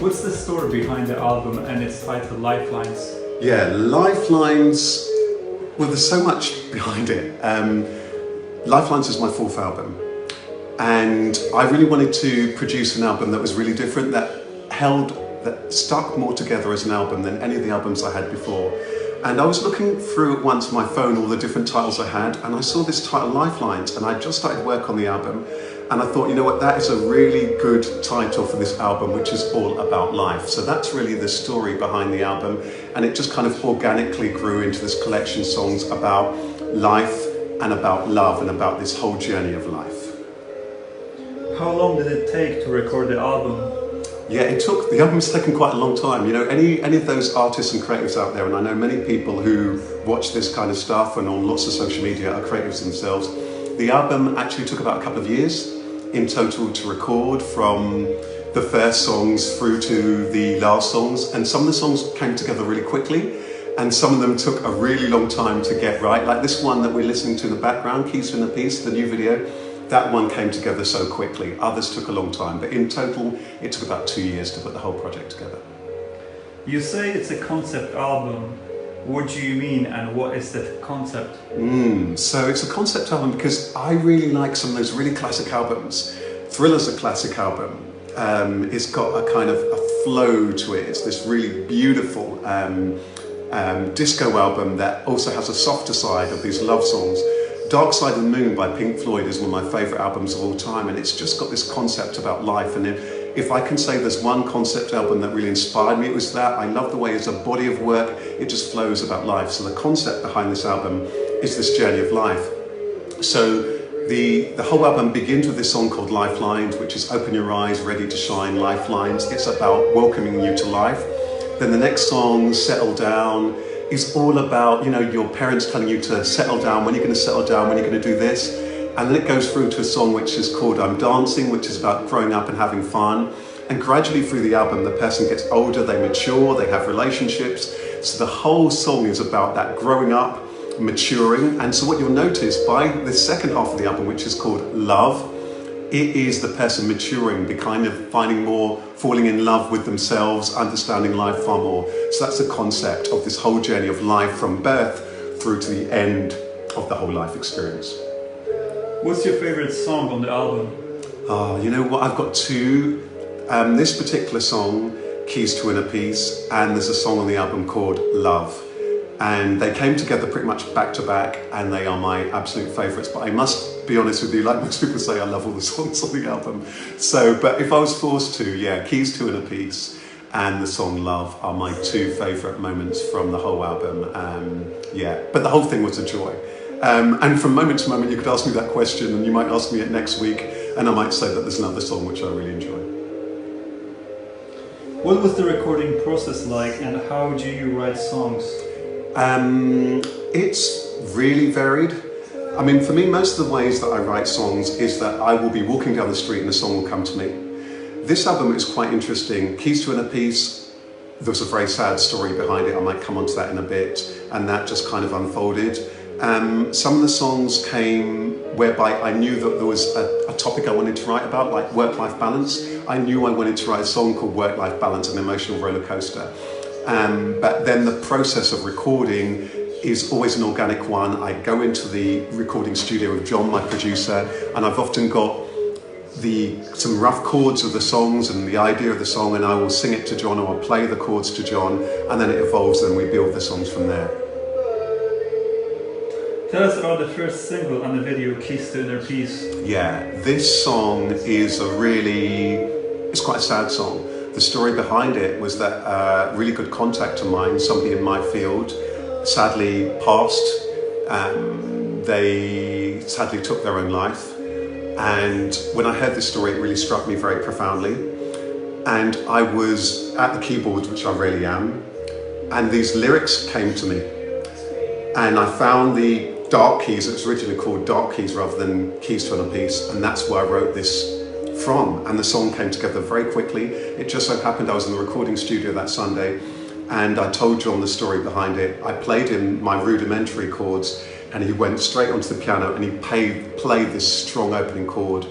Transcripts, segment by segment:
What's the story behind the album and its title, Lifelines? Yeah, Lifelines, well, there's so much behind it. Lifelines is my fourth album, and I really wanted to produce an album that was really different, that stuck more together as an album than any of the albums I had before. And I was looking through at once on my phone all the different titles I had, and I saw this title, Lifelines, and I just started work on the album, and I thought, you know what, that is a really good title for this album, which is all about life. So that's really the story behind the album, and it just kind of organically grew into this collection of songs about life and about love and about this whole journey of life. How long did it take to record the album? Yeah, the album's taken quite a long time. You know, any of those artists and creatives out there, and I know many people who watch this kind of stuff and on lots of social media are creatives themselves. The album actually took about a couple of years in total to record, from the first songs through to the last songs, and some of the songs came together really quickly, and some of them took a really long time to get right. Like this one that we're listening to in the background, Keys to a Piece, the new video, that one came together so quickly. Others took a long time, but in total, it took about 2 years to put the whole project together. You say it's a concept album. What do you mean, and what is the concept? So it's a concept album because I really like some of those really classic albums. Thriller's a classic album. It's got a kind of a flow to it. It's this really beautiful disco album that also has a softer side of these love songs. Dark Side of the Moon by Pink Floyd is one of my favourite albums of all time, and it's just got this concept about life. And if I can say there's one concept album that really inspired me, it was that. I love the way it's a body of work, it just flows about life. So the concept behind this album is this journey of life. So the whole album begins with this song called Lifelines, which is open your eyes, ready to shine, lifelines. It's about welcoming you to life. Then the next song, Settle Down, is all about, you know, your parents telling you to settle down, when you're going to settle down, when you're going to do this. And then it goes through to a song which is called I'm Dancing, which is about growing up and having fun. And gradually through the album, the person gets older, they mature, they have relationships. So the whole song is about that growing up, maturing. And so what you'll notice by the second half of the album, which is called Love, it is the person maturing, the kind of finding more, falling in love with themselves, understanding life far more. So that's the concept of this whole journey of life from birth through to the end of the whole life experience. What's your favorite song on the album? You know what, I've got two. This particular song, Keys to Inner Peace, and there's a song on the album called Love. And they came together pretty much back to back, and they are my absolute favourites. But I must be honest with you, like most people say, I love all the songs on the album. So, but if I was forced to, yeah, Keys to Inner Peace and the song Love are my two favourite moments from the whole album. Yeah, but the whole thing was a joy. And from moment to moment, you could ask me that question, and you might ask me it next week, and I might say that there's another song which I really enjoy. What was the recording process like, and how do you write songs? It's really varied. I mean, for me, most of the ways that I write songs is that I will be walking down the street and a song will come to me. This album is quite interesting. Keys to Inner Peace, there's a very sad story behind it. I might come onto that in a bit, and that just kind of unfolded. Some of the songs came whereby I knew that there was a topic I wanted to write about, like work-life balance. I knew I wanted to write a song called Work-Life Balance, an emotional roller coaster. But then the process of recording is always an organic one. I go into the recording studio with John, my producer, and I've often got some rough chords of the songs and the idea of the song, and I will sing it to John, or I'll play the chords to John, and then it evolves and we build the songs from there. Tell us about the first single and the video, Keys to Inner Peace. Yeah, this song is it's quite a sad song. The story behind it was that a really good contact of mine, somebody in my field, sadly passed. They sadly took their own life. And when I heard this story, it really struck me very profoundly. And I was at the keyboards, which I rarely am, and these lyrics came to me. And I found the dark keys. It was originally called Dark Keys rather than Keys to Inner Peace, and that's where I wrote this from. And the song came together very quickly. It just so happened I was in the recording studio that Sunday, and I told John the story behind it. I played him my rudimentary chords, and he went straight onto the piano and he played this strong opening chord,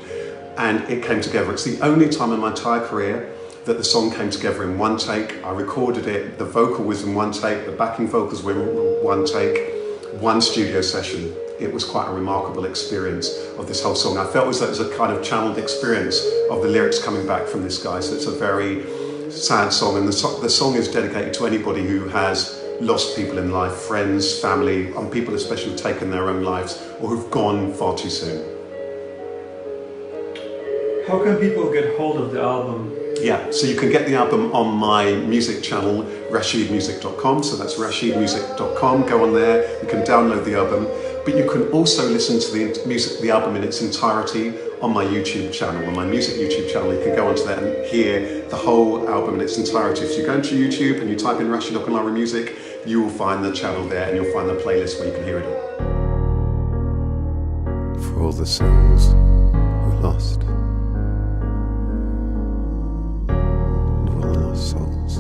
and it came together. It's the only time in my entire career that the song came together in one take. I recorded it, the vocal was in one take, the backing vocals were in one take, one studio session. It was quite a remarkable experience of this whole song. I felt it was a kind of channeled experience of the lyrics coming back from this guy. So it's a very sad song, and the song is dedicated to anybody who has lost people in life, friends, family, and people especially who've taken their own lives or who've gone far too soon. How can people get hold of the album? Yeah, so you can get the album on my music channel, rasheedmusic.com. So that's rasheedmusic.com. Go on there, you can download the album. But you can also listen to the album in its entirety on my YouTube channel, on my music YouTube channel. You can go onto that and hear the whole album in its entirety. If you go into YouTube and you type in Rasheed Ogunlaru music, you will find the channel there and you'll find the playlist where you can hear it all. For all the souls who lost, and all the lost souls.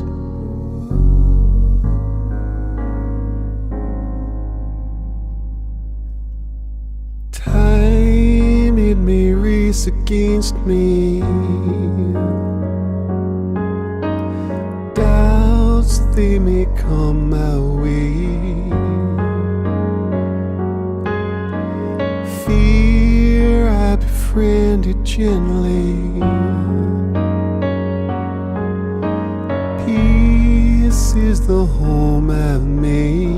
Time it may race against me, doubts they may come my way, fear I befriend it gently, peace is the home I've made.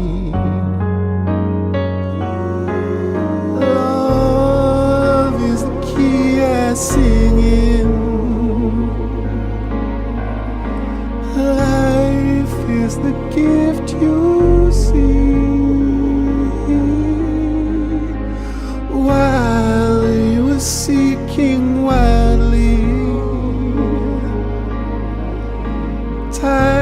Singing, life is the gift you see, while you are seeking wildly. Time